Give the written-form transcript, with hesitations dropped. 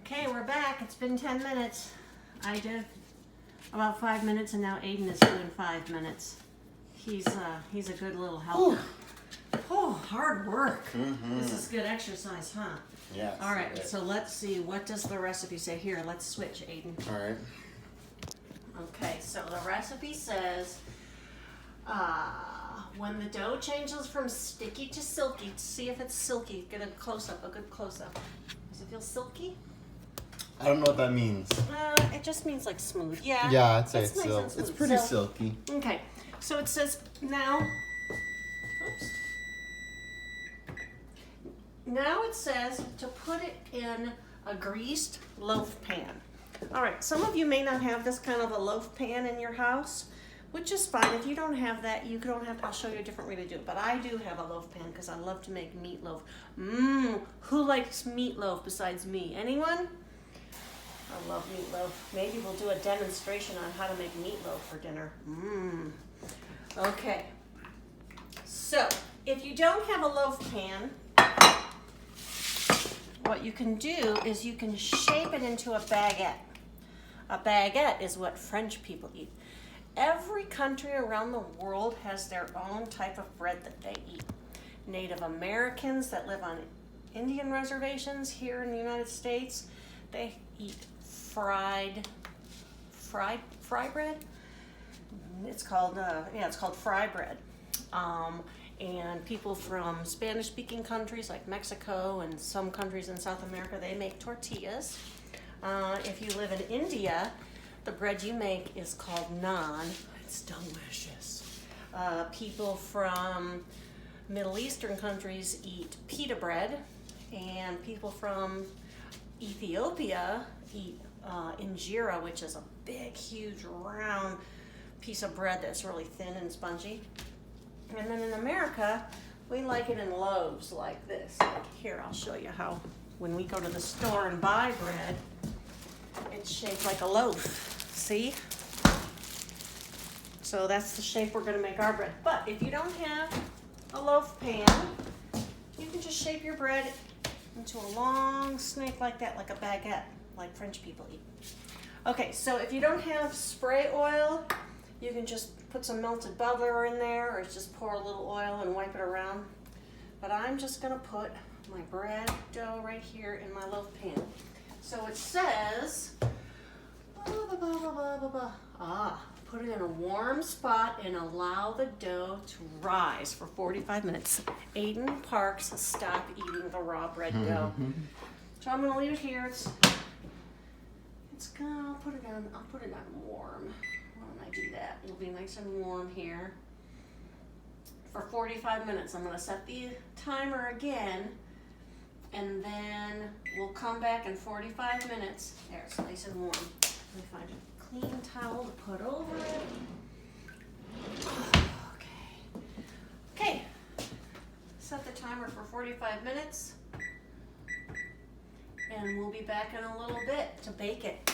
Okay, we're back. It's been 10 minutes. I did about 5 minutes, and now Aiden is doing 5 minutes. He's a good little helper. Oh, hard work. Mm-hmm. This is good exercise, huh? Yes. All right, so let's see. What does the recipe say? Here, let's switch, Aiden. All right. Okay, so the recipe says, when the dough changes from sticky to silky, see if it's silky. Get a close-up, a good close-up. Does it feel silky? I don't know what that means. It just means like smooth. Yeah. Yeah, I'd say it's nice and silky. smooth. It's pretty So- silky. Okay, so it says now. Oops. Now it says to put it in a greased loaf pan. All right, some of you may not have this kind of a loaf pan in your house, which is fine. If you don't have that, you don't have to. I'll show you a different way to do it. But I do have a loaf pan because I love to make meatloaf. Who likes meatloaf besides me? Anyone? I love meatloaf. Maybe we'll do a demonstration on how to make meatloaf for dinner. Okay. So, if you don't have a loaf pan, what you can do is you can shape it into a baguette. A baguette is what French people eat. Every country around the world has their own type of bread that they eat. Native Americans that live on Indian reservations here in the United States, they eat fried bread. It's called fry bread. And people from Spanish-speaking countries like Mexico and some countries in South America, they make tortillas. If you live in India, the bread you make is called naan. It's delicious. People from Middle Eastern countries eat pita bread, and people from Ethiopia eat injera, which is a big, huge, round piece of bread that's really thin and spongy. And then in America, we like it in loaves like this. Here, I'll show you how when we go to the store and buy bread, it's shaped like a loaf. See? So that's the shape we're going to make our bread. But if you don't have a loaf pan, you can just shape your bread into a long snake like that, like a baguette, like French people eat. Okay, so if you don't have spray oil, you can just put some melted butter in there, or just pour a little oil and wipe it around. But I'm just gonna put my bread dough right here in my loaf pan. So it says, put it in a warm spot and allow the dough to rise for 45 minutes. Aiden Parks, stop eating the raw bread dough. So I'm gonna leave it here. I'll put it on warm. Why don't I do that? It'll be nice and warm here. For 45 minutes, I'm gonna set the timer again, and then we'll come back in 45 minutes. There, it's nice and warm. Let me find a clean towel to put over it. Okay. Set the timer for 45 minutes, and we'll be back in a little bit to bake it.